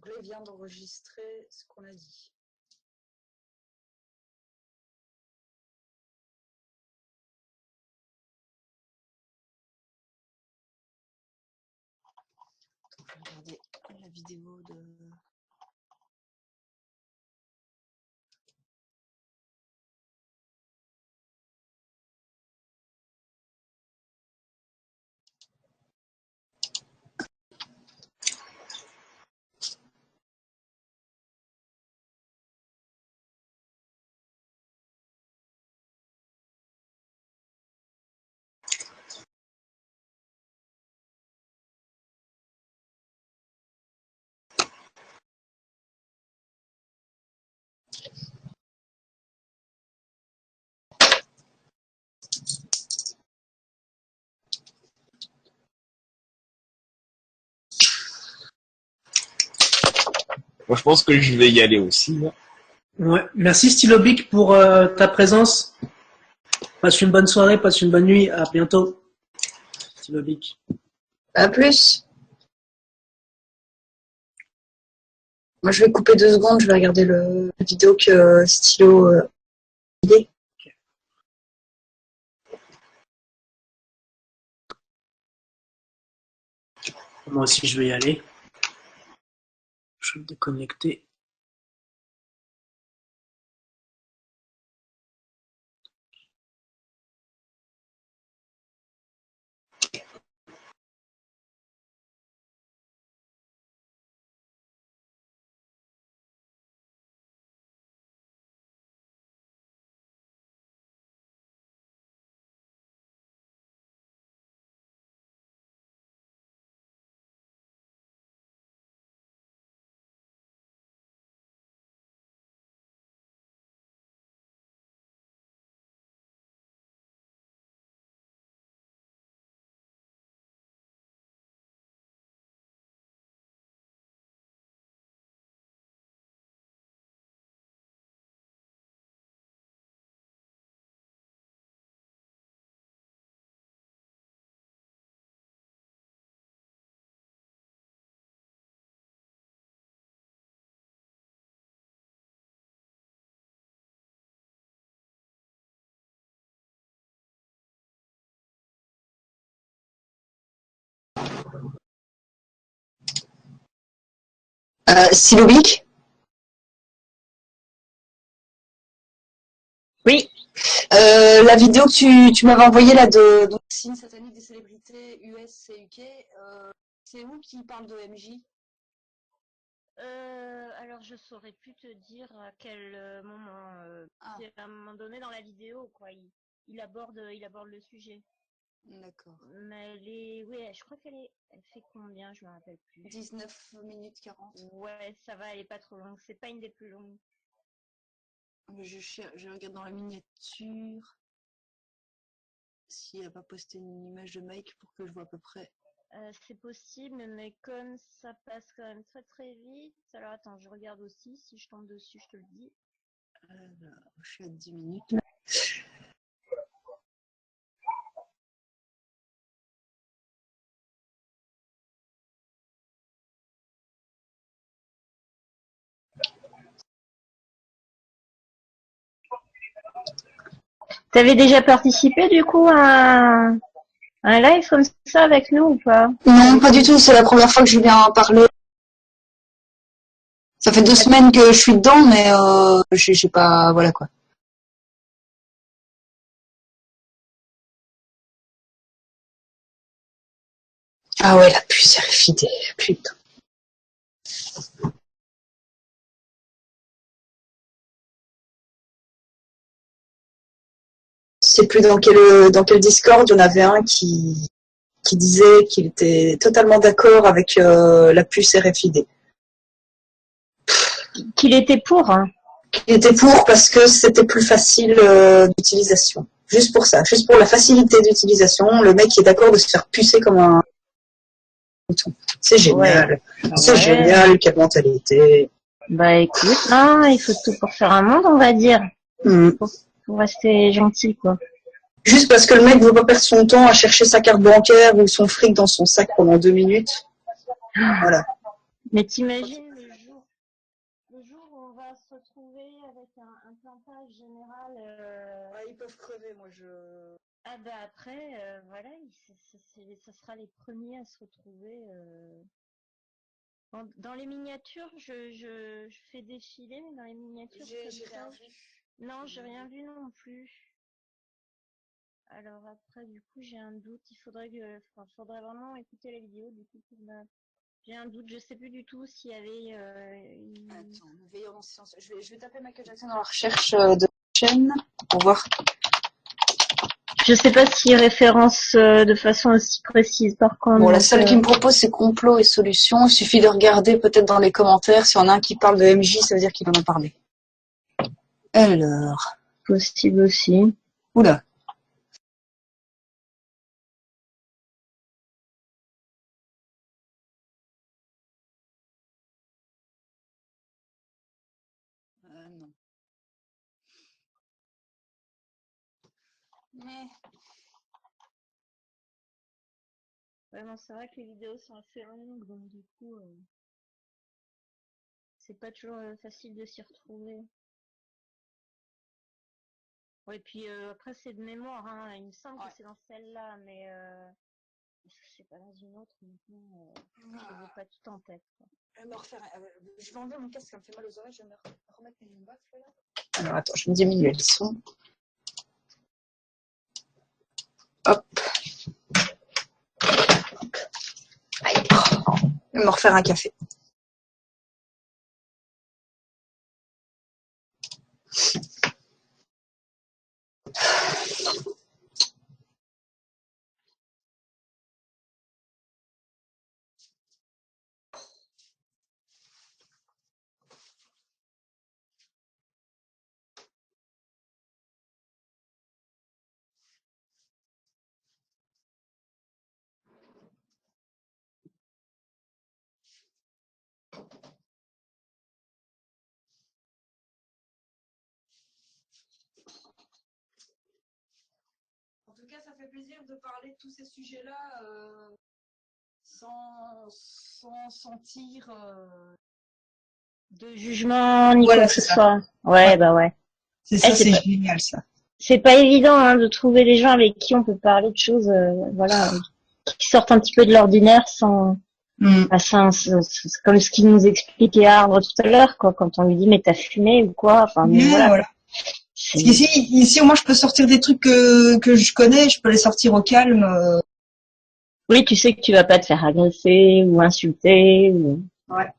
l'anglais vient d'enregistrer ce qu'on a dit. Je vais regarder la vidéo de... Moi, je pense que je vais y aller aussi, là. Ouais. Merci Stylobic pour ta présence. Passe une bonne soirée, passe une bonne nuit. À bientôt. Stylobic. À plus. Moi, je vais couper 2 secondes, je vais regarder la vidéo que Stylo idée. Moi aussi, je vais y aller. Je vais me déconnecter. Stylobic. Oui. La vidéo que tu m'avais envoyée là de donc, signe satanique des célébrités US et UK, c'est où qui parle de MJ? Alors je saurais plus te dire à quel moment. C'est à un moment donné dans la vidéo, quoi. Il aborde le sujet. D'accord. Mais je crois elle fait combien, je me rappelle plus. 19 minutes 40. Ouais, ça va, elle est pas trop longue. C'est pas une des plus longues. Je regarde dans la miniature s'il n'a pas posté une image de Mike pour que je vois à peu près. C'est possible, mais comme ça passe quand même très très vite. Alors attends, je regarde aussi. Si je tombe dessus, je te le dis. Alors, je suis à 10 minutes. T'avais déjà participé du coup à un live comme ça avec nous ou pas? Non, pas du tout. C'est la première fois que je viens parler. Ça fait 2 semaines que je suis dedans, mais je sais pas, voilà quoi. Ah ouais, la puce RFID, putain. Je sais plus dans quel Discord, il y en avait un qui disait qu'il était totalement d'accord avec la puce RFID. Qu'il était pour, hein. Il était pour parce que c'était plus facile d'utilisation. Juste pour ça, juste pour la facilité d'utilisation, le mec est d'accord de se faire pucer comme un mouton. C'est génial. Ouais. C'est génial, quelle mentalité. Bah écoute, hein, il faut tout pour faire un monde, on va dire. Pour rester gentil, quoi. Juste parce que le mec veut pas perdre son temps à chercher sa carte bancaire ou son fric dans son sac pendant 2 minutes. Voilà. Mais t'imagines le général. Ils peuvent crever, moi je. Ah bah après, voilà, ça sera les premiers à se retrouver. Dans les miniatures, je fais défiler, mais dans les miniatures comme J'ai ça, rien vu. non, j'ai rien vu non plus. Alors après, du coup, j'ai un doute. Faudrait vraiment écouter la vidéo, du coup, j'ai un doute. Je sais plus du tout s'il y avait. Attends, le veilleur en silence. Je vais taper Michael Jackson dans la recherche de la chaîne pour voir. Je sais pas s'il référence de façon aussi précise, par contre. Bon, la seule qui me propose, c'est complot et solutions. Il suffit de regarder peut-être dans les commentaires. S'il y en a un qui parle de MJ, ça veut dire qu'il en a parlé. Alors. Possible aussi. Oula. Non. Mais. Vraiment, c'est vrai que les vidéos sont assez longues, donc du coup, c'est pas toujours facile de s'y retrouver. Ouais, et puis après, c'est de mémoire, hein. Il me semble que c'est dans celle-là, mais est-ce que c'est pas dans une autre maintenant je l'ai pas tout en tête, quoi. Je vais enlever mon casque, ça me fait mal aux oreilles, je vais me remettre mes baffes là. Alors attends, je vais diminuer le son. Hop. Allez. Je vais me refaire un café. En tout cas, ça fait plaisir de parler de tous ces sujets-là sans sentir. De jugement, ni Voilà, quoi que c'est ce ça. soit. Ouais, Ouais. bah ouais. C'est ça, c'est pas, génial ça. c'est pas évident hein, de trouver des gens avec qui on peut parler de choses, voilà, qui sortent un petit peu de l'ordinaire sans. Bah, c'est comme ce qu'il nous expliquait Ardre tout à l'heure, quoi, quand on lui dit mais t'as fumé ou quoi. Enfin, mais voilà. Voilà. Parce qu'ici, au moins, je peux sortir des trucs que je connais, je peux les sortir au calme. Oui, tu sais que tu vas pas te faire agresser ou insulter. Ou... Ouais.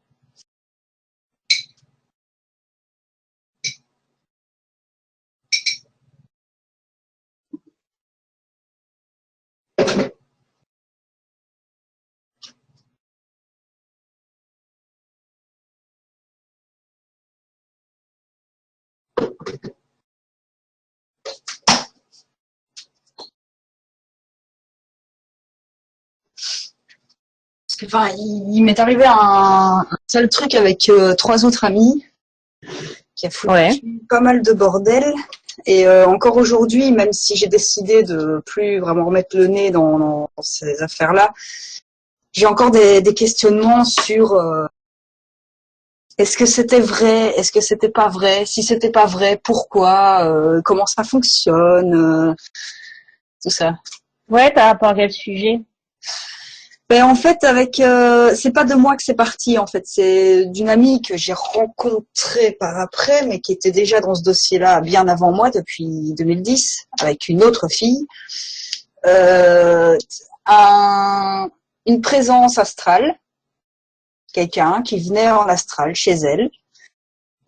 Enfin, il m'est arrivé un seul truc avec 3 autres amis qui a foutu pas mal de bordel. Et encore aujourd'hui, même si j'ai décidé de plus vraiment remettre le nez dans ces affaires-là, j'ai encore des questionnements sur est-ce que c'était vrai, est-ce que c'était pas vrai, si c'était pas vrai, pourquoi, comment ça fonctionne, tout ça. Ouais, par rapport à quel sujet? Ben en fait, c'est pas de moi que c'est parti en fait, c'est d'une amie que j'ai rencontrée par après, mais qui était déjà dans ce dossier-là bien avant moi depuis 2010 avec une autre fille. Une présence astrale, quelqu'un qui venait en astral chez elle,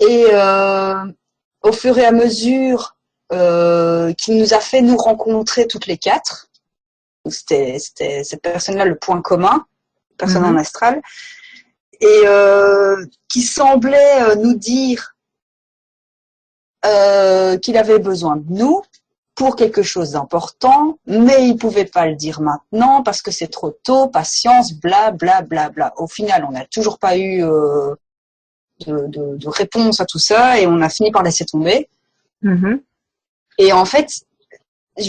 et au fur et à mesure qu'il nous a fait nous rencontrer toutes les quatre. C'était cette personne-là le point commun, personne en astral, et qui semblait nous dire qu'il avait besoin de nous pour quelque chose d'important, mais il pouvait pas le dire maintenant parce que c'est trop tôt, patience, bla bla bla bla. Au final, on n'a toujours pas eu de réponse à tout ça et on a fini par laisser tomber. Et en fait,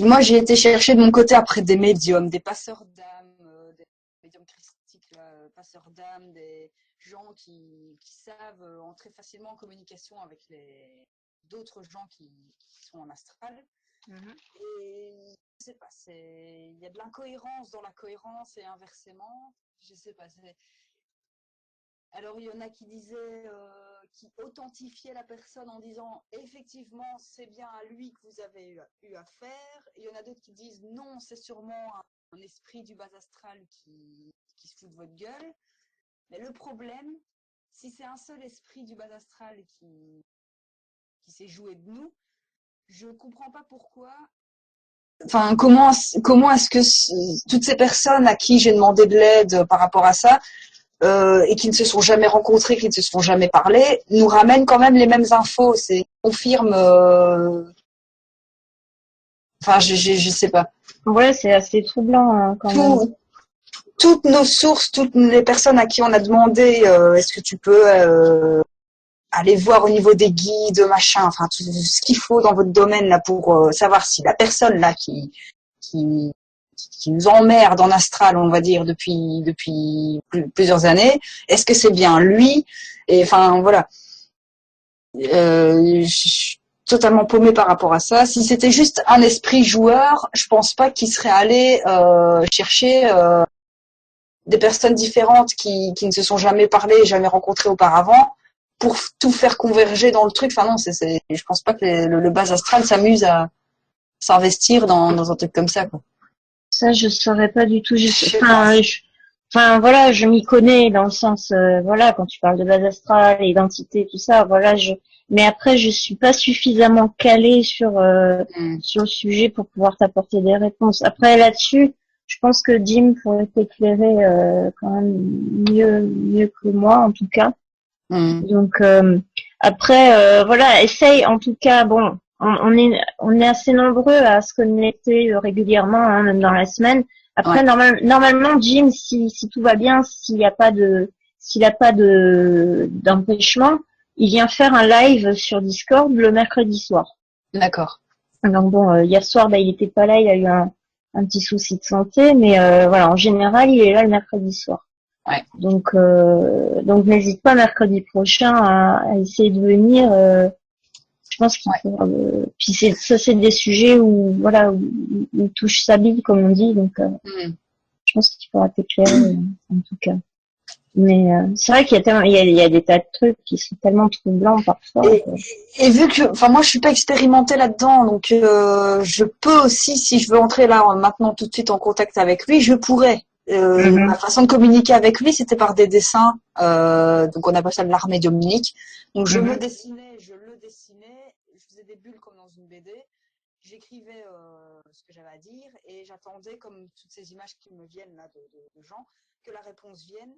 moi, j'ai été chercher de mon côté après des médiums, des passeurs d'âme, des médiums christiques, passeurs d'âme, des gens qui savent entrer facilement en communication avec d'autres gens qui sont en astral. Et je sais pas, il y a de l'incohérence dans la cohérence et inversement. Je sais pas. Alors il y en a qui disaient, qui authentifiaient la personne en disant effectivement c'est bien à lui que vous avez eu affaire. Et il y en a d'autres qui disent non, c'est sûrement un esprit du bas astral qui se fout de votre gueule. Mais le problème, si c'est un seul esprit du bas astral qui s'est joué de nous, je comprends pas pourquoi. Enfin, comment est-ce que toutes ces personnes à qui j'ai demandé de l'aide par rapport à ça, et qui ne se sont jamais rencontrés, qui ne se sont jamais parlé, nous ramènent quand même les mêmes infos. C'est confirme. Enfin, je sais pas. Ouais, c'est assez troublant hein, quand même. Toutes nos sources, toutes les personnes à qui on a demandé, est-ce que tu peux aller voir au niveau des guides, machin, enfin tout ce qu'il faut dans votre domaine là pour savoir si la personne là qui nous emmerde en astral, on va dire depuis plusieurs années, est-ce que c'est bien lui? Et enfin voilà, je suis totalement paumée par rapport à ça. Si c'était juste un esprit joueur, je pense pas qu'il serait allé chercher des personnes différentes qui ne se sont jamais parlé, jamais rencontrées auparavant, pour tout faire converger dans le truc. Enfin non, je pense pas que le bas astral s'amuse à s'investir dans un truc comme ça, quoi. Ça, je saurais pas du tout. Enfin, voilà, je m'y connais dans le sens, voilà, quand tu parles de base astrale, identité, tout ça, voilà, mais après, je suis pas suffisamment calée sur le sujet pour pouvoir t'apporter des réponses. Après, là-dessus, je pense que Jim pourrait t'éclairer quand même mieux que moi, en tout cas. Donc, après, voilà, essaye, en tout cas, bon. On est assez nombreux à se connecter régulièrement, hein, même dans la semaine. Après, ouais. Normalement, Jim, si tout va bien, s'il a pas d'empêchement, il vient faire un live sur Discord le mercredi soir. D'accord. Donc bon, hier soir, il était pas là, il a eu un petit souci de santé, mais voilà, en général, il est là le mercredi soir. Ouais. Donc n'hésite pas mercredi prochain à essayer de venir. Je pense qu'il faut. Puis c'est des sujets où voilà où touche sa bille comme on dit, donc je pense qu'il faudra t'éclairer en tout cas. Mais c'est vrai qu'il y a des tas de trucs qui sont tellement troublants parfois. Et vu que, enfin moi je suis pas expérimentée là-dedans, donc je peux aussi, si je veux entrer là maintenant tout de suite en contact avec lui, je pourrais. Ma façon de communiquer avec lui, c'était par des dessins. Donc on appelle ça de l'art médiumnique. Donc je le dessinais, je faisais des bulles comme dans une BD. J'écrivais ce que j'avais à dire et j'attendais, comme toutes ces images qui me viennent là de gens, que la réponse vienne.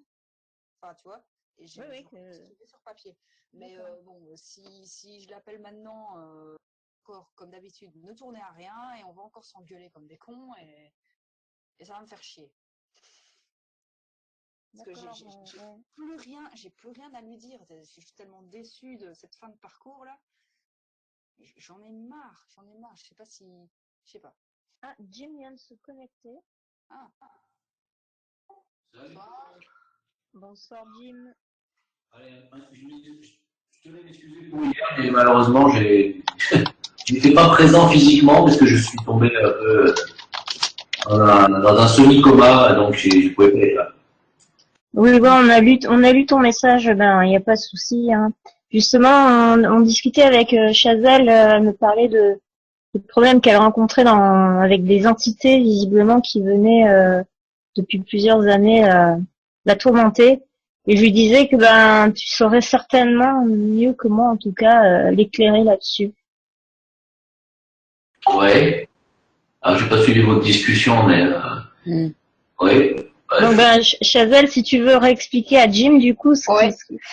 Enfin, tu vois. Et j'ai écrit sur papier. Mais bon, si je l'appelle maintenant, encore comme d'habitude, ne tournez à rien et on va encore s'engueuler comme des cons et ça va me faire chier. Parce que j'ai plus rien à lui dire. Je suis tellement déçue de cette fin de parcours là. J'en ai marre. Je sais pas. Ah, Jim vient de se connecter. Ah. Bonsoir Jim. Allez, je tenais à m'excuser pour hier, mais malheureusement, je n'étais pas présent physiquement parce que je suis tombé un peu dans un semi-coma, donc je ne pouvais pas être là. Oui, bon, on a lu ton message, il n'y a pas de souci. Hein. Justement, on discutait avec Chazelle, elle me parlait de problèmes qu'elle rencontrait avec des entités visiblement qui venaient depuis plusieurs années la tourmenter. Et je lui disais que tu saurais certainement mieux que moi, en tout cas, l'éclairer là-dessus. Ouais. Alors, j'ai pas suivi votre discussion, mais oui. Donc Chazelle, si tu veux réexpliquer à Jim du coup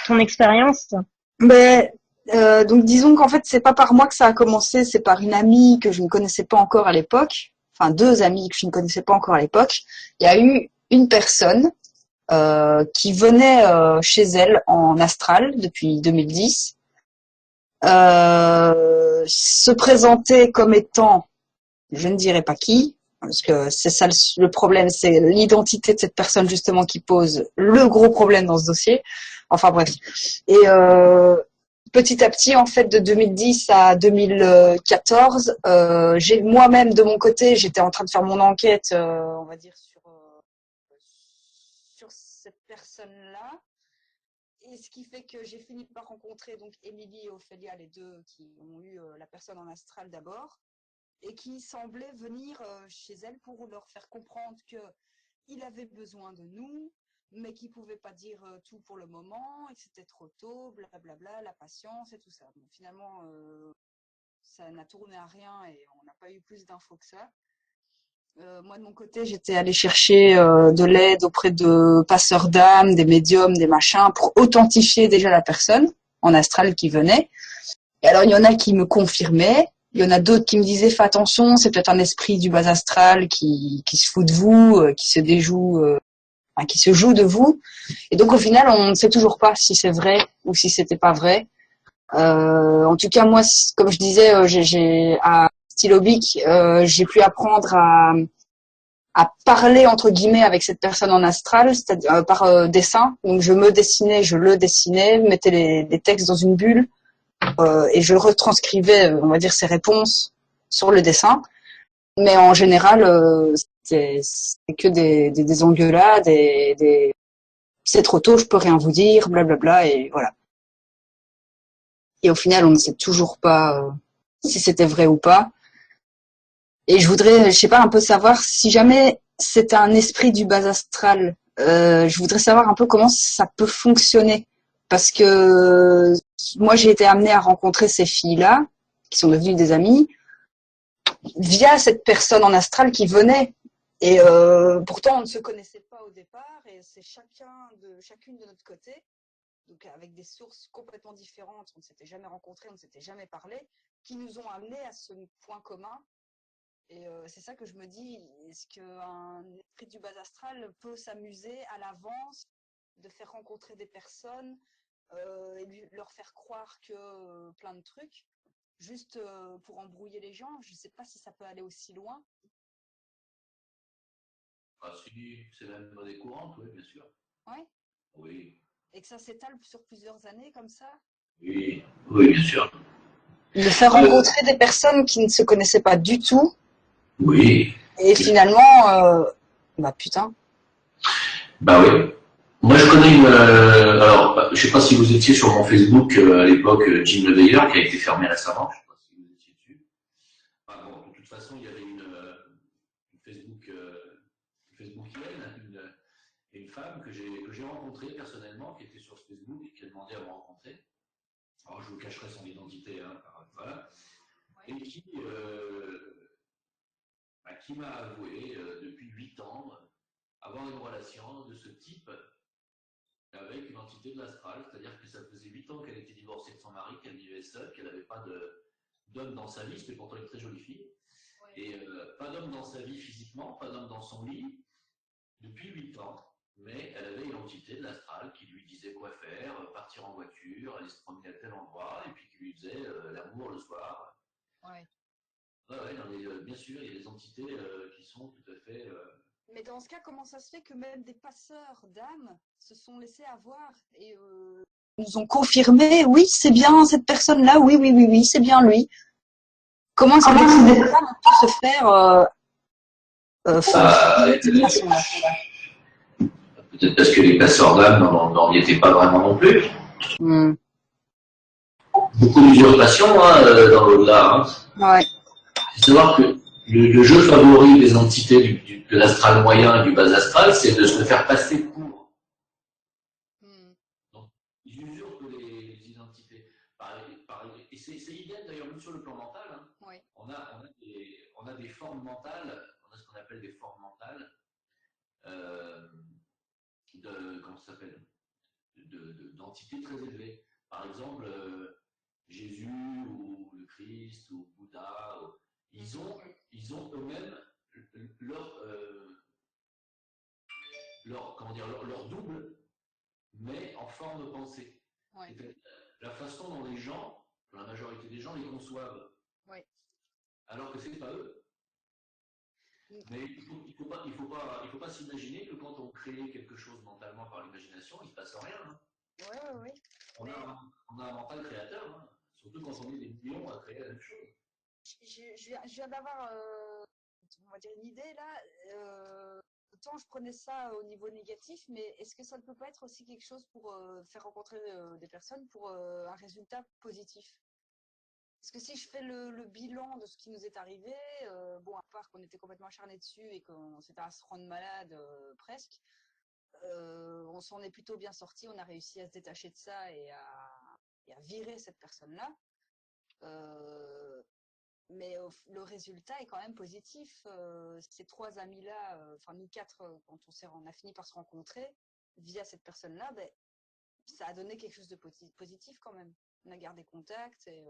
ton expérience. Donc disons qu'en fait c'est pas par moi que ça a commencé, c'est par une amie que je ne connaissais pas encore à l'époque, enfin 2 amies que je ne connaissais pas encore à l'époque. Il y a eu une personne qui venait chez elle en astral depuis 2010, se présentait comme étant, je ne dirais pas qui, parce que c'est ça le problème, c'est l'identité de cette personne justement qui pose le gros problème dans ce dossier. Enfin bref. Et petit à petit, en fait, de 2010 à 2014, j'ai moi-même de mon côté, j'étais en train de faire mon enquête, on va dire sur cette personne-là, et ce qui fait que j'ai fini par rencontrer donc Émilie et Ophélia, les deux qui ont eu la personne en astral d'abord, et qui semblaient venir chez elle pour leur faire comprendre que il avait besoin de nous, mais qu'il pouvait pas dire tout pour le moment, et que c'était trop tôt, blablabla, la patience et tout ça. Donc, finalement, ça n'a tourné à rien et on n'a pas eu plus d'infos que ça. Moi, de mon côté, j'étais allée chercher de l'aide auprès de passeurs d'âmes, des médiums, des machins, pour authentifier déjà la personne en astral qui venait. Et alors, il y en a qui me confirmaient, il y en a d'autres qui me disaient, fais attention, c'est peut-être un esprit du bas astral qui se fout de vous, qui se déjoue, qui se joue de vous. Et donc, au final, on ne sait toujours pas si c'est vrai ou si c'était pas vrai. En tout cas, moi, comme je disais, j'ai à Stylobic, j'ai pu apprendre à parler entre guillemets avec cette personne en astral, c'est-à-dire par dessin. Donc, je me dessinais, je le dessinais, mettais les textes dans une bulle. Et je retranscrivais, on va dire, ses réponses sur le dessin. Mais en général, c'est que des engueulades, c'est trop tôt, je peux rien vous dire, blablabla, et voilà. Et au final, on ne sait toujours pas si c'était vrai ou pas. Et je voudrais, je sais pas, un peu savoir si jamais c'était un esprit du bas astral. Je voudrais savoir un peu comment ça peut fonctionner. Parce que moi, j'ai été amenée à rencontrer ces filles-là, qui sont devenues des amies, via cette personne en astral qui venait. Et pourtant, on ne se connaissait pas au départ, et c'est chacune de notre côté, donc avec des sources complètement différentes, on ne s'était jamais rencontrés, on ne s'était jamais parlé, qui nous ont amenés à ce point commun. Et c'est ça que je me dis, est-ce qu'un esprit du bas astral peut s'amuser à l'avance de faire rencontrer des personnes et leur faire croire que plein de trucs, juste pour embrouiller les gens? Je ne sais pas si ça peut aller aussi loin. Ah si, c'est même monnaie courante, oui, bien sûr. Ouais. Oui. Et que ça s'étale sur plusieurs années comme ça? Oui, oui, bien sûr. De faire rencontrer des personnes qui ne se connaissaient pas du tout. Oui. Et finalement, bah putain. Bah oui. Moi, je connais une. Alors, je sais pas si vous étiez sur mon Facebook à l'époque, Jim Leveiller, qui a été fermé récemment. Je sais pas si vous étiez dessus. Enfin, bon, de toute façon, il y avait une Facebookienne, une femme que j'ai rencontrée personnellement, qui était sur ce Facebook et qui a demandé à me rencontrer. Alors, je vous cacherai son identité, hein, voilà. Et qui m'a avoué depuis 8 ans avoir une relation de ce type avec une entité de l'astral, c'est-à-dire que ça faisait 8 ans qu'elle était divorcée de son mari, qu'elle vivait seule, qu'elle n'avait pas d'homme dans sa vie, c'était pourtant une très jolie fille, ouais. Et pas d'homme dans sa vie physiquement, pas d'homme dans son lit, depuis 8 ans, mais elle avait une entité de l'astral qui lui disait quoi faire, partir en voiture, aller se promener à tel endroit, et puis qui lui faisait l'amour le soir. Ouais. Ouais, bien sûr, il y a des entités qui sont tout à fait... Mais dans ce cas, comment ça se fait que même des passeurs d'âmes se sont laissés avoir et nous ont confirmé, oui, c'est bien cette personne-là, oui, oui, oui, oui, c'est bien lui. Comment est-ce que des femmes ont pu se faire fonctionner de cette façon-là? Peut-être parce que les passeurs d'âmes n'en y étaient pas vraiment non plus. Beaucoup d'usurpations hein, dans l'au-delà. Hein. Ouais. Il faut savoir que le jeu favori des entités de l'astral moyen et du bas astral, c'est de se faire passer pour. Donc, ils usurpent les identités. Et c'est idéal d'ailleurs, même sur le plan mental. Hein. Oui. On a des formes mentales, on a ce qu'on appelle des formes mentales, comment ça s'appelle, d'entités très élevées. Par exemple, Jésus ou le Christ ou Bouddha, ils ont eux-mêmes leur double, mais en forme de pensée. Ouais. La façon dont les gens, la majorité des gens, les conçoivent. Ouais. Alors que c'est pas eux. Mais il faut pas s'imaginer que quand on crée quelque chose mentalement par l'imagination, il se passe rien. Hein. Ouais. On a un mental créateur, hein. Surtout quand on est des millions à créer la même chose. Je viens d'avoir, on va dire, une idée là. Autant je prenais ça au niveau négatif, mais est-ce que ça ne peut pas être aussi quelque chose pour faire rencontrer des personnes pour un résultat positif? Parce que si je fais le bilan de ce qui nous est arrivé, bon, à part qu'on était complètement acharné dessus et qu'on s'était à se rendre malade presque, on s'en est plutôt bien sorti. On a réussi à se détacher de ça et à virer cette personne-là. Mais le résultat est quand même positif. Ces trois amis-là, enfin nous quatre, quand on a fini par se rencontrer via cette personne-là, ben, ça a donné quelque chose de positif quand même. On a gardé contact et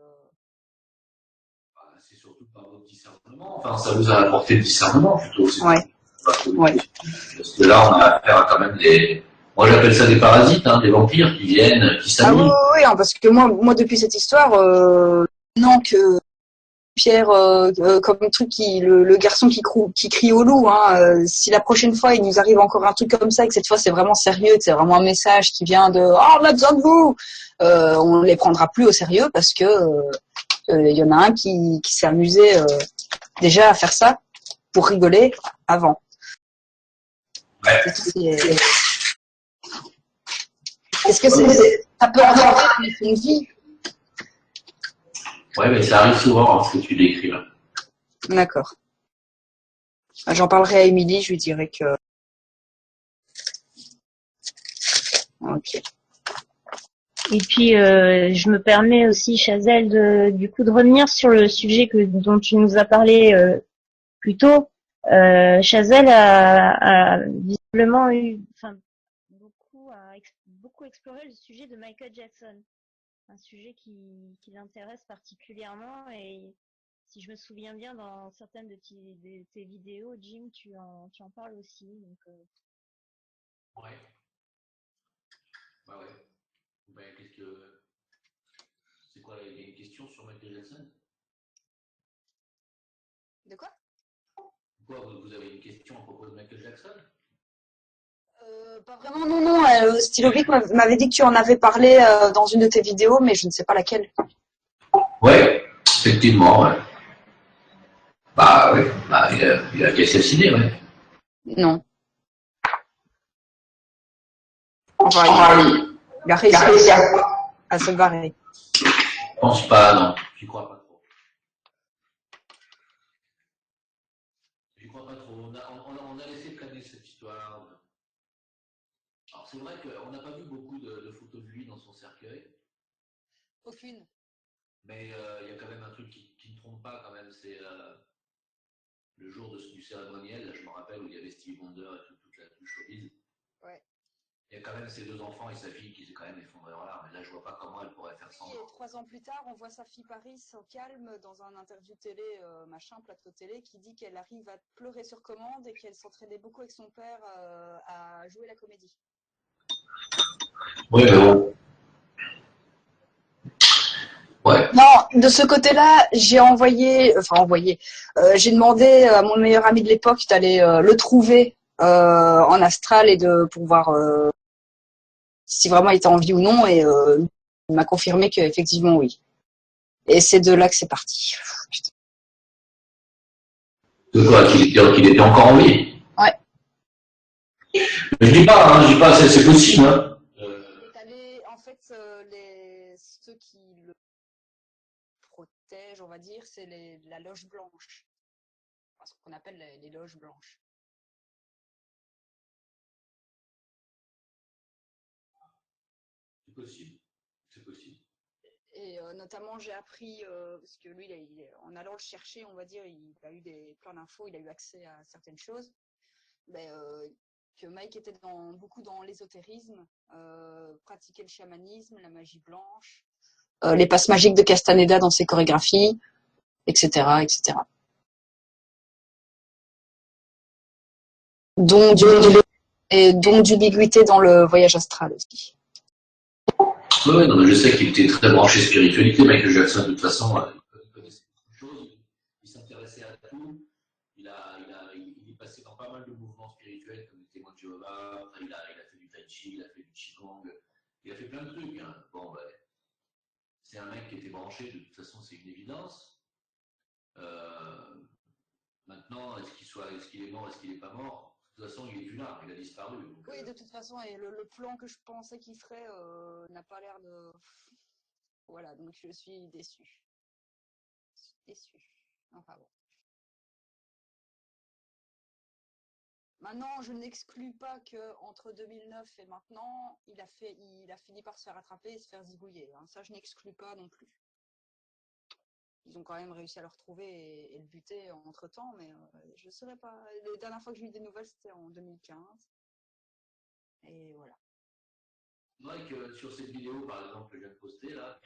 C'est surtout par votre discernement. Enfin, ça vous a apporté le discernement plutôt. Ouais. Ouais. Parce que là, on a affaire à quand même des. Moi, j'appelle ça des parasites, hein, des vampires qui viennent, qui s'amusent. Ah oui, parce que moi, depuis cette histoire, non que Pierre, comme truc le garçon qui crie au loup. Hein, si la prochaine fois il nous arrive encore un truc comme ça et que cette fois c'est vraiment sérieux, que c'est vraiment un message qui vient de on a besoin de vous, on les prendra plus au sérieux parce que il y en a un qui s'est amusé déjà à faire ça pour rigoler avant. Ouais. Est-ce que ça peut entraver une vie? Ouais, mais ça arrive souvent, hein, ce que tu décris là. D'accord. J'en parlerai à Émilie, je lui dirai que. Ok. Et puis, je me permets aussi, Chazelle, de revenir sur le sujet dont tu nous as parlé plus tôt. Chazelle a visiblement beaucoup exploré le sujet de Michael Jackson, un sujet qui l'intéresse particulièrement. Et si je me souviens bien, dans certaines de tes vidéos, Jim, tu en parles aussi. Donc, Ouais. Bah ouais. Ben, c'est quoi, il y a une question sur Michael Jackson? De quoi? Pourquoi vous avez une question à propos de Michael Jackson? Pas vraiment, non. Stylovic m'avait dit que tu en avais parlé dans une de tes vidéos, mais je ne sais pas laquelle. Ouais, effectivement, ouais. Bah ouais, bah, il a assassiné, ouais. Non. Enfin, il a réussi à se barrer. Je pense pas, non. J'y crois pas trop. J'y crois pas trop. On a laissé planer cette histoire. Alors c'est vrai qu'on n'a pas vu beaucoup de photos de lui dans son cercueil. Aucune. Mais il y a quand même un truc qui ne trompe pas quand même, c'est le jour du cérémoniel, là je me rappelle où il y avait Stevie Wonder et toute la showbiz. Ouais. Il y a quand même ses deux enfants et sa fille qui s'est quand même effondré en larmes. Mais là je vois pas comment elle pourrait faire semblant. Et 3 ans plus tard, on voit sa fille Paris au calme dans un interview télé, plateau télé, qui dit qu'elle arrive à pleurer sur commande et qu'elle s'entraînait beaucoup avec son père à jouer la comédie. Oui, mais bon. Ouais. Non, de ce côté-là, j'ai j'ai demandé à mon meilleur ami de l'époque d'aller le trouver en astral et de pouvoir si vraiment il était en vie ou non, et il m'a confirmé qu'effectivement oui. Et c'est de là que c'est parti. Putain. De quoi qu'il était encore en vie? Ouais. Mais je dis pas, c'est possible. Hein. En fait, ceux qui le protègent, on va dire, c'est la loge blanche. Enfin, ce qu'on appelle les loges blanches. C'est possible. C'est possible. Et notamment, j'ai appris, parce que lui, en allant le chercher, on va dire, il a eu plein d'infos, il a eu accès à certaines choses. Ben, que Mike était beaucoup dans l'ésotérisme, pratiquait le chamanisme, la magie blanche, les passes magiques de Castaneda dans ses chorégraphies, etc., etc. Dont d'ubiguïté dans le voyage astral aussi. Oui, non, mais je sais qu'il était très branché spiritualité, Michael Jackson, de toute façon, il connaissait beaucoup de choses, il s'intéressait à tout, il est passé dans pas mal de mouvements spirituels, comme le témoin de Jéhovah, après il a fait du tai chi, il a fait du qigong, il a fait plein de trucs. Hein. Bon, ben, c'est un mec qui était branché, de toute façon, c'est une évidence. Maintenant, est-ce qu'il est mort, est-ce qu'il n'est pas mort? De toute façon, il est plus là, il a disparu. Donc, Oui, de toute façon, et le plan que je pensais qu'il ferait n'a pas l'air de... Voilà, donc je suis déçue. Je suis déçue. Enfin bon. Maintenant, je n'exclus pas qu'entre 2009 et maintenant, il a fini par se faire attraper et se faire zigouiller. Hein. Ça, je n'exclus pas non plus. Ils ont quand même réussi à le retrouver et le buter entre-temps, mais je ne saurais pas. La dernière fois que j'ai eu des nouvelles, c'était en 2015. Et voilà. c'est vrai que sur cette vidéo, par exemple, que je viens de poster, là,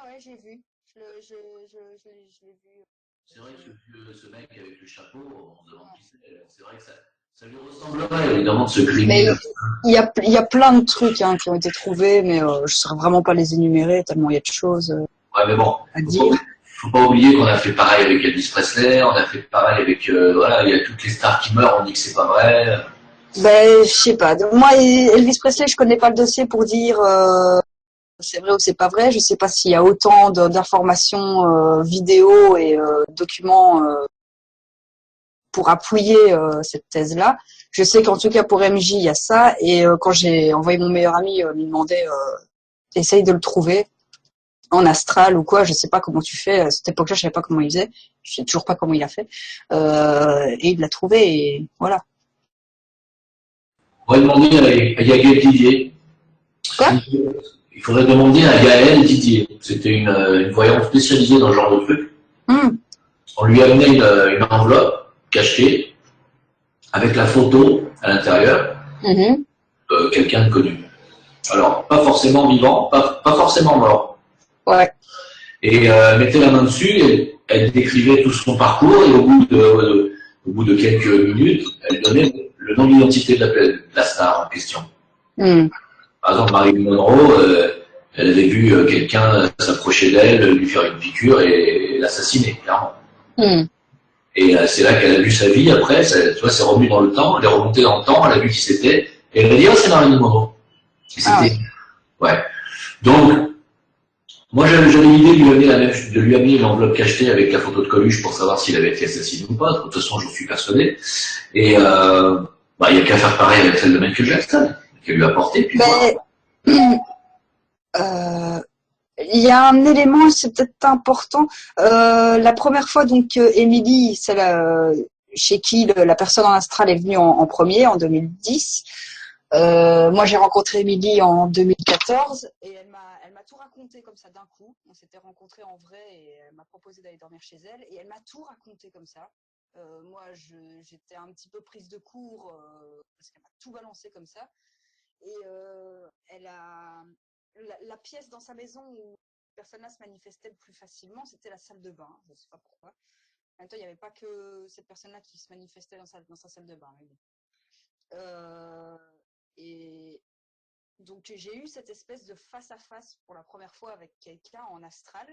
Ouais, j'ai vu. Je l'ai vu. C'est vrai que ce mec avec le chapeau, on se demande qui c'est. C'est vrai que ça lui ressemblerait, évidemment, de se griller. Il y a plein de trucs hein, qui ont été trouvés, mais je ne saurais vraiment pas les énumérer, tellement il y a de choses Ouais, mais bon, à dire. Faut pas oublier qu'on a fait pareil avec Elvis Presley, on a fait pareil avec, voilà, il y a toutes les stars qui meurent, on dit que c'est pas vrai. Ben, je sais pas. Moi, Elvis Presley, je connais pas le dossier pour dire c'est vrai ou c'est pas vrai. Je sais pas s'il y a autant d'informations vidéo et documents pour appuyer cette thèse-là. Je sais qu'en tout cas pour MJ, il y a ça. Et quand j'ai envoyé mon meilleur ami lui demander essaye de le trouver en astral ou quoi, je sais pas comment tu fais. À cette époque-là, je savais pas comment il faisait. Je sais toujours pas comment il a fait. Et il l'a trouvé et voilà. On va demander à Yael Didier. Quoi? Il faudrait demander à Gaël Didier. C'était une voyante spécialisée dans ce genre de truc. On lui amenait une enveloppe cachetée avec la photo à l'intérieur quelqu'un de connu. Alors, pas forcément vivant, pas forcément mort. Ouais. Et elle mettait la main dessus, elle décrivait tout son parcours et au bout de quelques minutes, elle donnait le nom d'identité de la star en question. Par exemple, Marilyn Monroe, elle avait vu quelqu'un s'approcher d'elle, lui faire une piqûre et l'assassiner, clairement. Et c'est là qu'elle a vu sa vie après, tu vois, c'est revenu dans le temps, elle est remontée dans le temps, elle a vu qui c'était, et elle a dit, oh, c'est Marilyn Monroe. Et c'était, ouais. Donc, moi, j'avais l'idée de lui amener une enveloppe cachetée avec la photo de Coluche pour savoir s'il avait été assassiné ou pas. De toute façon, j'en suis persuadé. Et il n'y a qu'à faire pareil avec celle de Michael Jackson, qu'elle lui a apporté. Puis il y a un élément, c'est peut-être important. La première fois, donc, Émilie, c'est chez qui la personne en astral est venue en premier, en 2010. Moi, j'ai rencontré Émilie en 2014 et elle m'a tout raconté comme ça d'un coup. On s'était rencontrés en vrai et elle m'a proposé d'aller dormir chez elle et elle m'a tout raconté comme ça. Moi, j'étais un petit peu prise de court parce qu'elle m'a tout balancé comme ça. Et elle a la pièce dans sa maison où cette personne-là se manifestait le plus facilement, c'était la salle de bain. Je ne sais pas pourquoi. En même temps, il n'y avait pas que cette personne-là qui se manifestait dans sa salle de bain. Et donc j'ai eu cette espèce de face à face pour la première fois avec quelqu'un en astral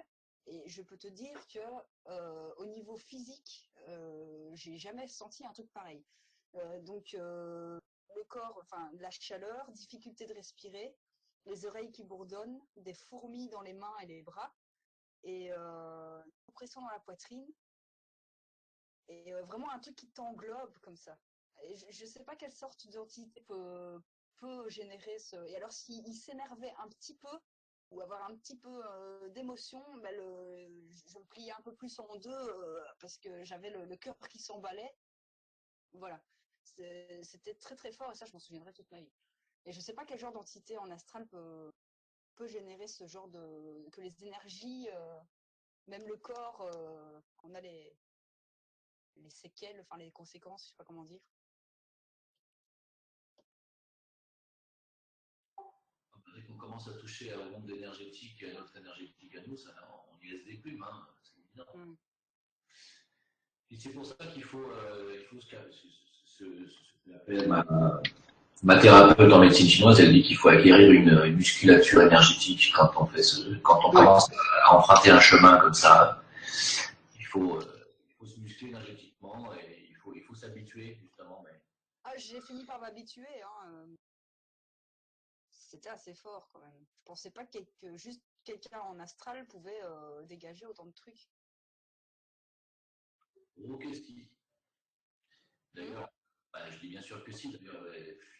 et je peux te dire que au niveau physique j'ai jamais senti un truc pareil. Donc le corps, enfin la chaleur, difficulté de respirer, les oreilles qui bourdonnent, des fourmis dans les mains et les bras et pression dans la poitrine et vraiment un truc qui t'englobe comme ça. Et je sais pas quelle sorte d'entité peut générer ce. Et alors, s'il s'énervait un petit peu, ou avoir un petit peu d'émotion, ben je me pliais un peu plus en deux parce que j'avais le cœur qui s'emballait. Voilà. C'était très très fort et ça, je m'en souviendrai toute ma vie. Et je sais pas quel genre d'entité en astral peut générer ce genre de. Que les énergies, même le corps, on a les séquelles, enfin les conséquences, je sais pas comment dire. dès qu'on commence à toucher à un monde énergétique et à notre énergétique à nous, ça, on y laisse des plumes, hein, c'est évident. Et c'est pour ça qu'il faut ce que j'appelle ma thérapeute en médecine chinoise, elle dit qu'il faut acquérir une musculature énergétique quand on commence à emprunter un chemin comme ça. Il faut se muscler énergétiquement et il faut s'habituer justement. Mais... j'ai fini par m'habituer. Hein. C'était assez fort quand même. Je pensais pas juste quelqu'un en astral pouvait dégager autant de trucs. Ok, si. D'ailleurs, je dis bien sûr que si. D'ailleurs,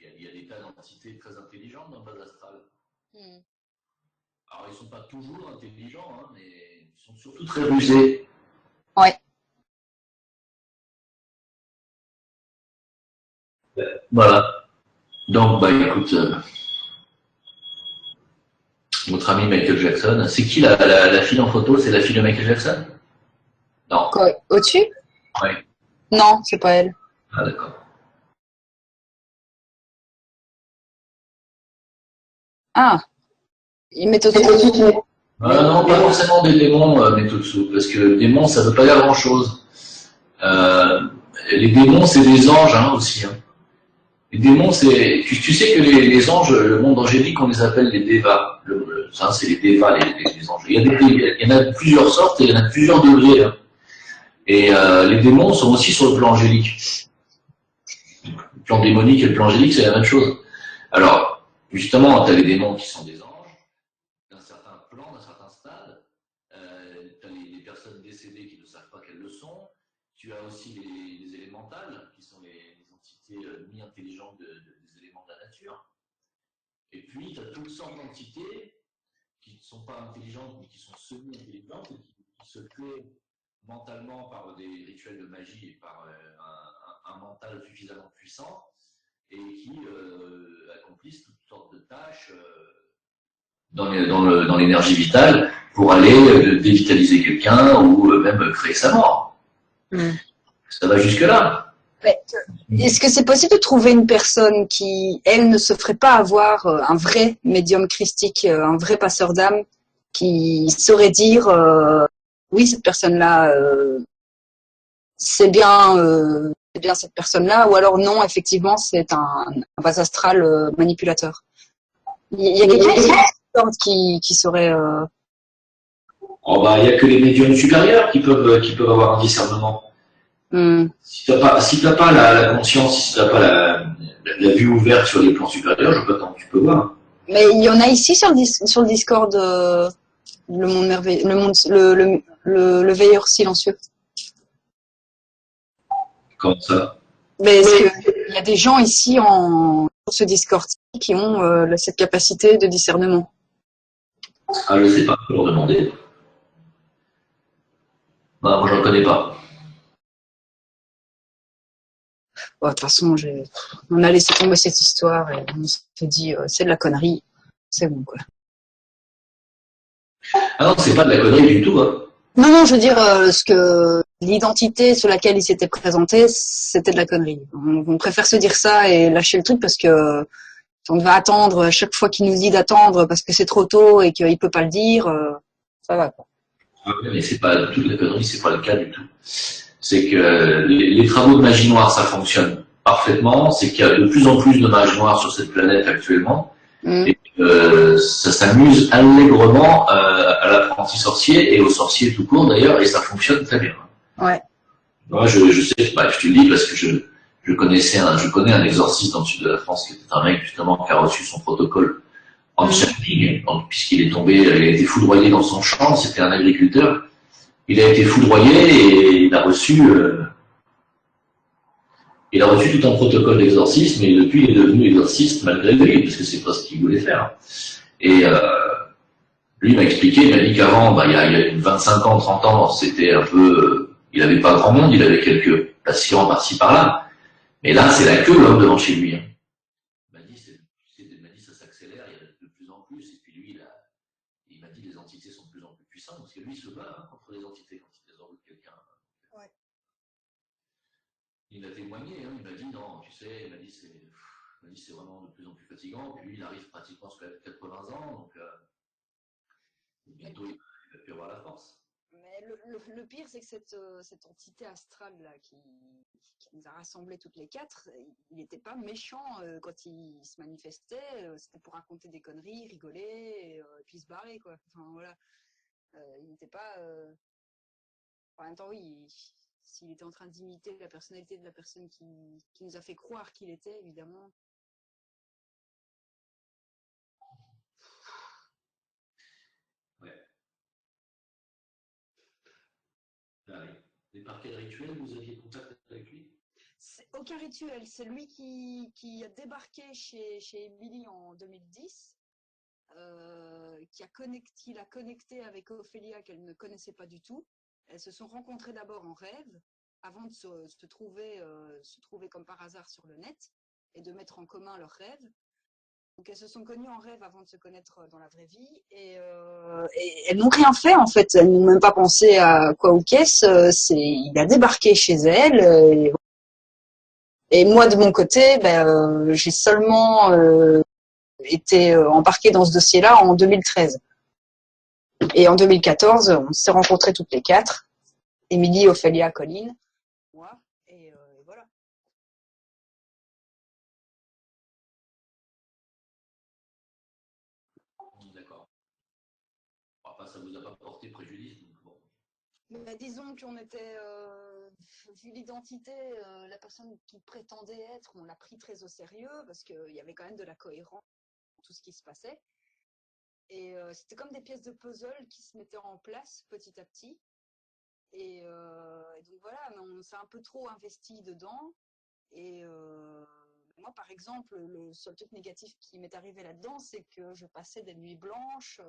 il y a des tas d'entités très intelligentes dans le bas astral. Alors, ils ne sont pas toujours intelligents, hein, mais ils sont surtout très rusés. Ouais. Voilà. Donc, écoute, notre ami Michael Jackson. C'est qui la fille en photo? C'est la fille de Michael Jackson? Non. Quoi, au-dessus? Ouais. Non, c'est pas elle. Ah, d'accord. Ah, il met au-dessus. Non, pas forcément des démons, Metotsu, parce que démons, ça ne veut pas dire grand-chose. Les démons, c'est des anges aussi. Hein. Les démons, c'est. Tu sais que les anges, le monde angélique, on les appelle les devas. Ça, c'est les devas, les anges. Il y en a plusieurs sortes et il y en a de plusieurs degrés. Hein. Et les démons sont aussi sur le plan angélique. Le plan démonique et le plan angélique, c'est la même chose. Alors, justement, tu as les démons qui sont des anges, d'un certain plan, d'un certain stade. Tu as les personnes décédées qui ne savent pas qu'elles le sont. Tu as aussi les élémentales, qui sont les entités mi-intelligentes des éléments de la nature. Et puis, tu as toutes sortes d'entités qui ne sont pas intelligentes, mais qui sont semi-intelligentes et qui se créent mentalement par des rituels de magie et par un mental suffisamment puissant et qui accomplissent toutes sortes de tâches dans l'énergie vitale pour aller dévitaliser quelqu'un ou même créer sa mort. Ça va jusque-là. Ouais. Est-ce que c'est possible de trouver une personne qui, elle, ne se ferait pas avoir un vrai médium christique, un vrai passeur d'âme, qui saurait dire oui, cette personne-là, c'est bien cette personne-là, ou alors non, effectivement, c'est un bas astral manipulateur. Il y a quelqu'un qui saurait. Il n'y a que les médiums supérieurs qui peuvent avoir un discernement. Si tu n'as pas la conscience, si tu n'as pas la vue ouverte sur les plans supérieurs, je ne sais pas tant tu peux voir. Mais il y en a ici sur le Discord, le monde merveilleux, le veilleur silencieux. Comment ça? Mais est-ce qu'il y a des gens ici sur ce Discord qui ont cette capacité de discernement? Ah, je sais pas, faut leur demander. Moi, je ne connais pas. De toute façon, on a laissé tomber cette histoire et on s'est dit, c'est de la connerie. C'est bon, quoi. Ah non, c'est pas de la connerie du tout. Hein. Non, je veux dire, l'identité sur laquelle il s'était présenté, c'était de la connerie. On préfère se dire ça et lâcher le truc parce que on va attendre chaque fois qu'il nous dit d'attendre parce que c'est trop tôt et qu'il peut pas le dire, ça va, quoi. Ah, mais c'est pas du tout de la connerie, c'est pas le cas du tout. C'est que les travaux de magie noire, ça fonctionne parfaitement. C'est qu'il y a de plus en plus de mages noirs sur cette planète actuellement. Et ça s'amuse allègrement à l'apprenti sorcier et aux sorciers tout court d'ailleurs, et ça fonctionne très bien. Ouais. Moi, je sais, je te le dis parce que je connais un exorciste dans le sud de la France qui était un mec justement qui a reçu son protocole en channeling, puisqu'il est tombé, il a été foudroyé dans son champ, c'était un agriculteur. Il a été foudroyé et il a reçu tout un protocole d'exorcisme et depuis il est devenu exorciste malgré lui, parce que c'est pas ce qu'il voulait faire. Et lui m'a expliqué, il m'a dit qu'avant, il y a 25 ans, 30 ans, c'était un peu, il avait pas grand monde, il avait quelques patients par-ci par-là. Mais là, c'est la queue l'homme devant chez lui. Hein. Il m'a dit ça s'accélère, il y a de plus en plus. Et puis lui, il m'a dit les entités sont de plus en plus puissantes parce que lui il se bat contre les entités quand il désormais quelqu'un. Ouais. Il a témoigné, hein, il m'a dit non, tu sais, il m'a dit c'est vraiment de plus en plus fatigant. Puis lui, il arrive pratiquement sur 80 ans, donc bientôt il va plus avoir la force. Mais le pire, c'est que cette entité astrale là qui nous a rassemblés toutes les quatre, il n'était pas méchant quand il se manifestait. C'était pour raconter des conneries, rigoler et puis se barrer, quoi. Enfin voilà, il n'était pas. En même temps, oui, s'il était en train d'imiter la personnalité de la personne qui nous a fait croire qu'il était, évidemment. par quel rituel vous aviez contact avec lui? Aucun rituel. C'est lui qui a débarqué chez Émilie en 2010, qui l'a connecté avec Ophélia qu'elle ne connaissait pas du tout. Elles se sont rencontrées d'abord en rêve, avant de se trouver comme par hasard sur le net et de mettre en commun leurs rêves. Donc elles se sont connues en rêve avant de se connaître dans la vraie vie et elles n'ont rien fait en fait. Elles n'ont même pas pensé à quoi ou qu'est-ce. Il a débarqué chez elles. Et moi, de mon côté, j'ai seulement été embarquée dans ce dossier-là en 2013. Et en 2014, on s'est rencontrés toutes les quatre. Émilie, Ophélia, Colline, moi, et voilà. D'accord. Enfin, ça vous a pas porté préjudice, donc bon. Mais disons qu'on était, vu l'identité, la personne qui prétendait être, on l'a pris très au sérieux parce qu'il y avait quand même de la cohérence dans tout ce qui se passait. Et c'était comme des pièces de puzzle qui se mettaient en place petit à petit. Et donc voilà, mais on s'est un peu trop investi dedans. Et moi, par exemple, le seul truc négatif qui m'est arrivé là-dedans, c'est que je passais des nuits blanches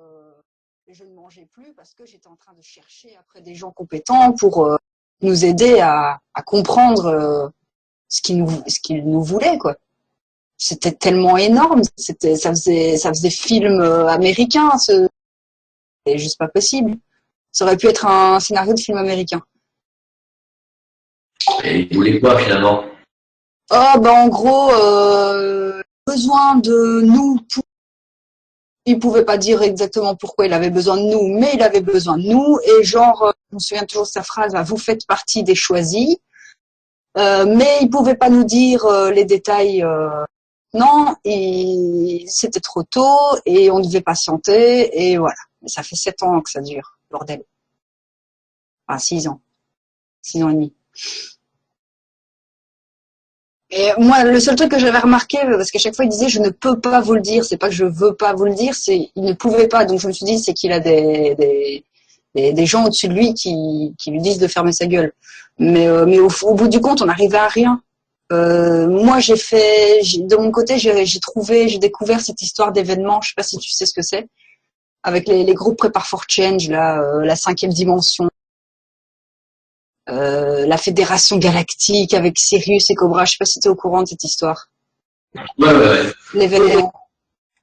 et je ne mangeais plus parce que j'étais en train de chercher après des gens compétents pour nous aider à comprendre ce qu'ils nous voulaient, quoi. C'était tellement énorme, ça faisait film américain, c'est juste pas possible. Ça aurait pu être un scénario de film américain. Et il voulait quoi finalement? Oh, en gros, besoin de nous. Il pouvait pas dire exactement pourquoi il avait besoin de nous, mais il avait besoin de nous. Et genre, je me souviens toujours de sa phrase, vous faites partie des choisis. Mais il pouvait pas nous dire les détails. Non, c'était trop tôt et on devait patienter. Et voilà. Mais ça fait 7 ans que ça dure, bordel. Enfin, 6 ans. 6 ans et demi. Et moi, le seul truc que j'avais remarqué, parce qu'à chaque fois il disait je ne peux pas vous le dire, c'est pas que je veux pas vous le dire, c'est il ne pouvait pas. Donc je me suis dit c'est qu'il a des gens au-dessus de lui qui lui disent de fermer sa gueule. Mais au bout du compte, on n'arrivait à rien. Moi de mon côté, j'ai découvert cette histoire d'événement. Je sais pas si tu sais ce que c'est, avec les groupes Prepare for Change, là, la 5e dimension. La Fédération Galactique avec Sirius et Cobra. Je sais pas si tu es au courant de cette histoire. Ouais. L'événement.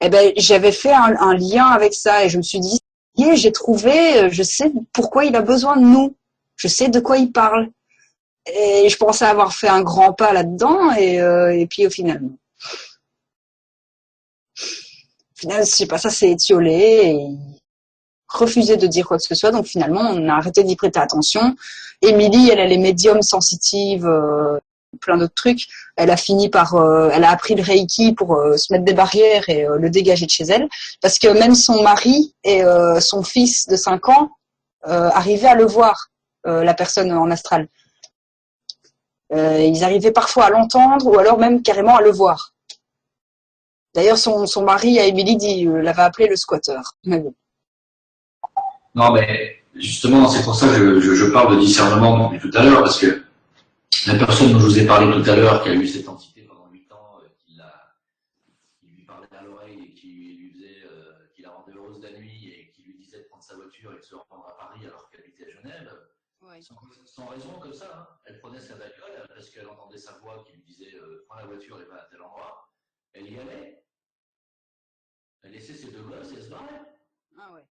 Eh ben, j'avais fait un lien avec ça et je me suis dit, j'ai trouvé, je sais pourquoi il a besoin de nous. Je sais de quoi il parle. Et je pensais avoir fait un grand pas là-dedans et puis au final, non. Au final, je sais pas, ça s'est étiolé et refusé de dire quoi que ce soit. Donc finalement, on a arrêté d'y prêter attention. Émilie, elle est médium sensitive, plein d'autres trucs. Elle a fini par, elle a appris le Reiki pour se mettre des barrières et le dégager de chez elle. Parce que même son mari et son fils de 5 ans arrivaient à le voir, la personne en astral. Ils arrivaient parfois à l'entendre ou alors même carrément à le voir. D'ailleurs, son mari à Émilie l'avait appelé le squatter. Mais bon. Non, mais justement, c'est pour ça que je parle de discernement depuis tout à l'heure, parce que la personne dont je vous ai parlé tout à l'heure, qui a eu cette entité pendant 8 ans, qui lui parlait à l'oreille et qui la rendait heureuse la nuit et qui lui disait de prendre sa voiture et de se rendre à Paris alors qu'elle habitait à Genève, ouais. Sans raison comme ça, hein. Elle prenait sa bagnole parce qu'elle entendait sa voix qui lui disait prends la voiture et va à tel endroit. Elle y allait. Elle laissait ses 2 gosses et elle se barrait. Ah ouais.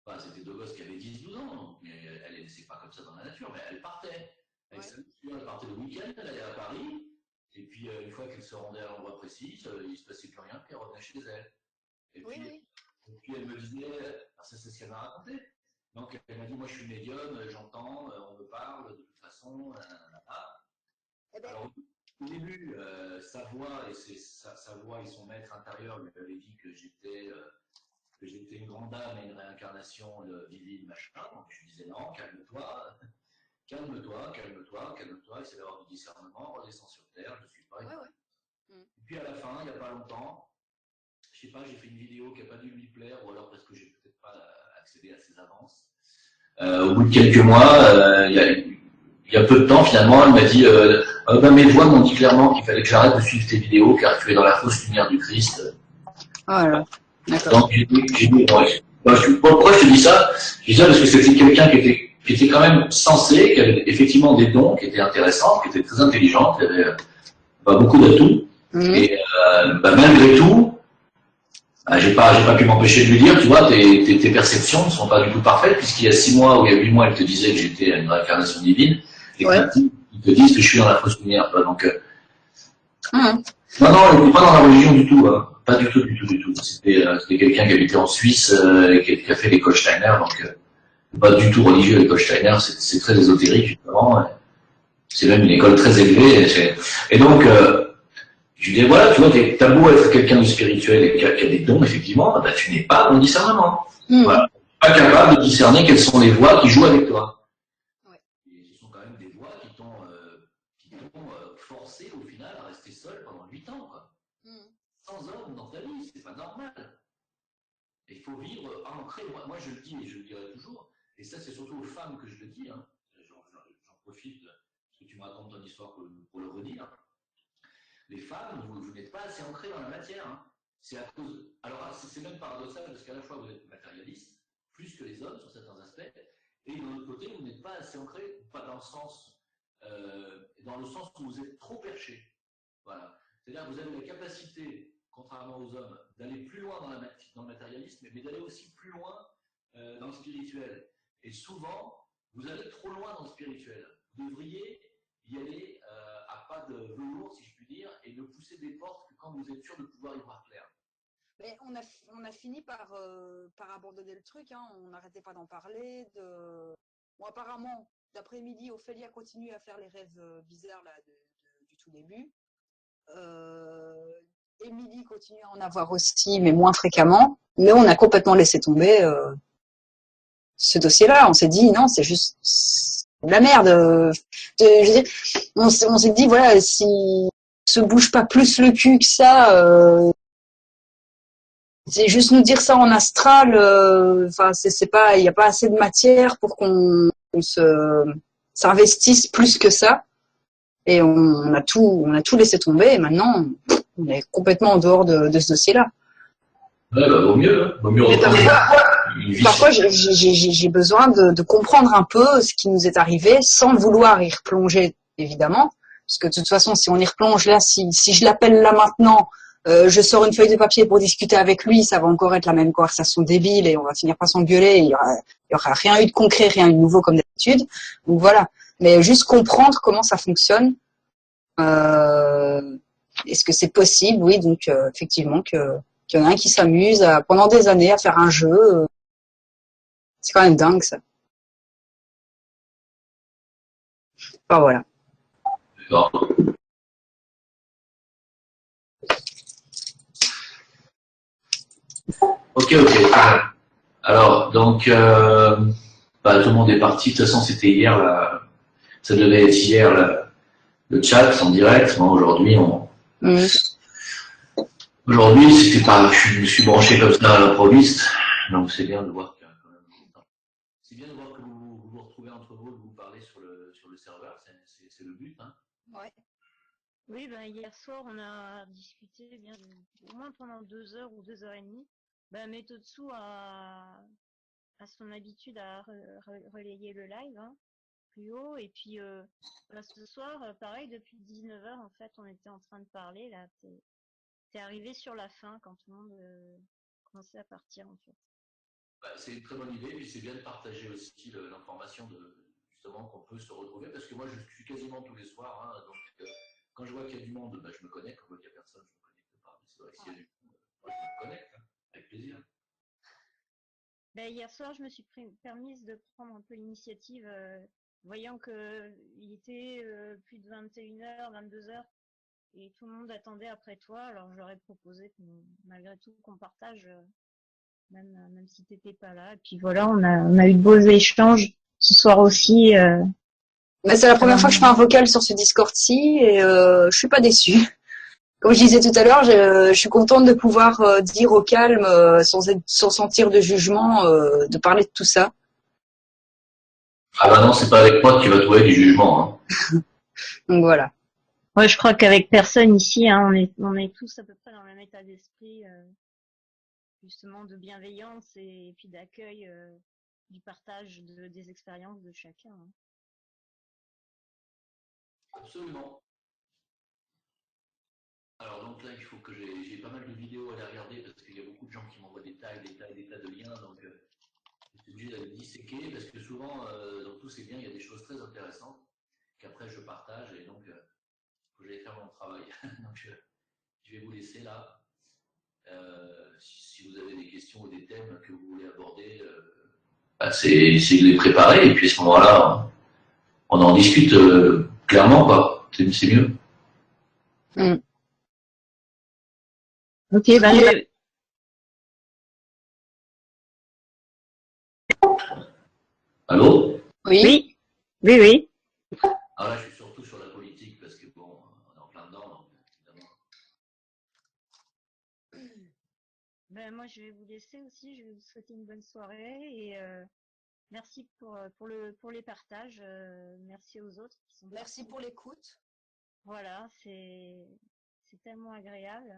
Enfin, c'était 2 gosses qui avaient 10-12 ans, mais elle les laissait pas comme ça dans la nature, mais elle partait. Avec sa voiture, elle partait le week-end, elle allait à Paris, et puis une fois qu'elle se rendait à l'endroit précis, il se passait plus rien, puis elle revenait chez elle. Et puis elle me disait, alors ça c'est ce qu'elle m'a raconté. Donc elle m'a dit, moi je suis médium, j'entends, on me parle, de toute façon. Alors au début, sa voix et son maître intérieur lui avait dit que j'étais une grande âme et une réincarnation divine, machin. Donc je lui disais non, calme-toi, essaie d'avoir du discernement, redescends sur terre, je ne suis pas. Et puis à la fin, il n'y a pas longtemps, je sais pas, j'ai fait une vidéo qui n'a pas dû lui plaire, ou alors parce que j'ai peut-être pas accédé à ses avances. Au bout de quelques mois, il il y a peu de temps, finalement, elle m'a dit mes voix m'ont dit clairement qu'il fallait que j'arrête de suivre tes vidéos car tu es dans la fausse lumière du Christ. Voilà. D'accord. Donc j'ai dit pourquoi je te dis ça? Je dis ça parce que c'était quelqu'un qui était quand même sensé, qui avait effectivement des dons, qui était intéressant, qui était très intelligent, qui avait beaucoup d'atouts. Et malgré tout, j'ai pas pu m'empêcher de lui dire, tu vois, tes perceptions ne sont pas du tout parfaites, puisqu'il y a 6 mois ou il y a 8 mois, elle te disait que j'étais une réincarnation divine, et ils te disent que je suis dans la fausse lumière. Donc, non, elle n'était pas dans la religion du tout, hein. Pas du tout. C'était quelqu'un qui habitait en Suisse, qui a fait l'école Steiner, donc pas du tout religieux l'école Steiner, c'est très ésotérique justement. C'est même une école très élevée. Et donc, je lui dis, voilà, tu vois, t'as beau être quelqu'un de spirituel et qui a des dons, effectivement, bah, tu n'es pas bon discernement. Voilà. Pas capable de discerner quelles sont les voix qui jouent avec toi. Ouais. Et ce sont quand même des voix qui t'ont forcé, au final, à rester seul pendant 8 ans, quoi. Sans homme dans ta vie, c'est pas normal. Et il faut vivre ancré. Moi, je le dis et je le dirai toujours, et ça, c'est surtout aux femmes que je le dis, hein. J'en profite, parce que tu me racontes ton histoire pour le redire. Les femmes, vous n'êtes pas assez ancrées dans la matière. Hein. C'est à cause. Alors, c'est même paradoxal parce qu'à la fois vous êtes matérialiste, plus que les hommes sur certains aspects, et d'un autre côté, vous n'êtes pas assez ancré, pas dans le sens où vous êtes trop perché. Voilà. C'est-à-dire que vous avez la capacité, contrairement aux hommes, d'aller plus loin dans le matérialisme, mais d'aller aussi plus loin dans le spirituel. Et souvent, vous allez trop loin dans le spirituel. Vous devriez y aller à pas de velours, si je puis dire, et ne pousser des portes que quand vous êtes sûr de pouvoir y voir clair. Mais on a fini par abandonner le truc, hein. On n'arrêtait pas d'en parler. Bon, apparemment, d'après-midi, Ophélia continue à faire les rêves bizarres là, du tout début. Émilie continue à en avoir aussi, mais moins fréquemment. Mais on a complètement laissé tomber ce dossier-là. On s'est dit, non, c'est juste de la merde. Je veux dire, on s'est dit, voilà, si se bouge pas plus le cul que ça, c'est juste nous dire ça en astral. Enfin, c'est pas, il n'y a pas assez de matière pour qu'on s'investisse plus que ça. Et on a tout laissé tomber. Et maintenant, on est complètement en dehors de ce dossier-là. Ouais, bah, vaut mieux, hein. Vaut mieux. Parfois, j'ai besoin de comprendre un peu ce qui nous est arrivé sans vouloir y replonger, évidemment. Parce que de toute façon, si on y replonge là, si je l'appelle là maintenant, je sors une feuille de papier pour discuter avec lui, ça va encore être la même conversation débile et on va finir par s'engueuler. Il y aura rien eu de concret, rien eu de nouveau comme d'habitude. Donc voilà. Mais juste comprendre comment ça fonctionne. Est-ce que c'est possible? Oui, donc effectivement qu'il y en a un qui s'amuse pendant des années à faire un jeu. C'est quand même dingue, ça. Enfin, voilà. Ok. Alors, donc, tout le monde est parti. De toute façon, c'était hier, là. Ça devait être hier, là, le chat en direct. Bon, aujourd'hui, Aujourd'hui, c'était pas, je me suis branché comme ça à l'improviste. Donc, c'est bien de voir qu'il y a quand même temps. C'est bien de voir que vous vous retrouvez entre vous, de vous parler sur le serveur. C'est le but, hein. Ouais. Oui, ben, hier soir, on a discuté bien, au moins pendant 2 heures ou 2 heures et demie. Ben, Metotsu a son habitude à relayer le live, hein, plus haut. Et puis, ben, ce soir, pareil, depuis 19 heures, en fait, on était en train de parler, là. T'es arrivé sur la fin quand tout le monde commençait à partir, en fait. Bah, c'est une très bonne idée, puis c'est bien de partager aussi l'information justement qu'on peut se retrouver, parce que moi je suis quasiment tous les soirs, hein, donc quand je vois qu'il y a du monde, bah, je me connecte, quand je vois qu'il n'y a personne, je ne me connecte pas. Mais c'est vrai que s'il y a du monde, moi je me connecte, hein, avec plaisir. Ben, hier soir, je me suis permise de prendre un peu l'initiative, voyant qu'il était plus de 21h, 22h, et tout le monde attendait après toi, alors j'aurais proposé malgré tout qu'on partage, même si t'étais pas là. Et puis voilà, on a eu de beaux échanges ce soir aussi. Mais c'est la première fois que je fais un vocal sur ce Discord-ci et je suis pas déçue. Comme je disais tout à l'heure, je suis contente de pouvoir dire au calme, sans sentir de jugement, de parler de tout ça. Ah bah non, c'est pas avec moi que tu vas trouver du jugement. Hein. Donc voilà. Ouais, je crois qu'avec personne ici, hein, on est tous à peu près dans le même état d'esprit, justement de bienveillance et puis d'accueil, du partage des expériences de chacun. Hein. Absolument. Alors donc là, il faut que j'ai pas mal de vidéos à aller regarder parce qu'il y a beaucoup de gens qui m'envoient des tas de liens. Donc je suis obligé d'aller disséquer parce que souvent, dans tous ces liens, il y a des choses très intéressantes qu'après je partage et donc il faut que j'aille faire mon travail. Donc je vais vous laisser là. Si vous avez des questions ou des thèmes que vous voulez aborder, bah, c'est essayer de les préparer et puis à ce moment-là, on en discute clairement, quoi. C'est mieux. Mm. Ok, ben Allô? Oui. oui. Ah là, je suis surtout sur la politique parce que bon, on est en plein dedans, donc évidemment. Ben moi, je vais vous laisser aussi. Je vais vous souhaiter une bonne soirée et merci pour les partages. Merci aux autres qui sont. Merci pour l'écoute. Voilà, c'est tellement agréable.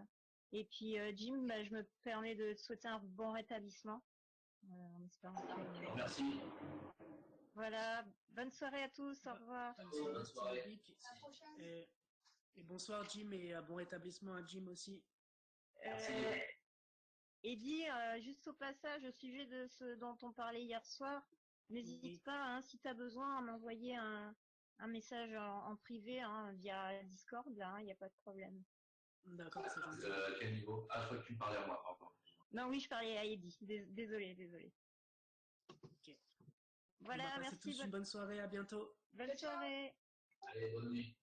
Et puis Jim, ben, je me permets de te souhaiter un bon rétablissement. En espérant que. Merci. Voilà, bonne soirée à tous. Au revoir. Bonne soirée, Stylobic. Et bonsoir Jim et bon rétablissement à Jim aussi. Et dire juste au passage au sujet de ce dont on parlait hier soir, n'hésite pas, hein, si tu as besoin, à m'envoyer un message en privé hein, via Discord, là, il n'y a pas de problème. D'accord, c'est gentil. À quel niveau? Ah, je crois que tu me parlais à moi, pardon. Non, oui, je parlais à Eddie. Désolé. Ok. Voilà, merci. Tous une bonne soirée, à bientôt. Bonne soirée. Allez, bonne nuit.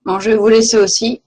Bon, je vais vous laisser aussi.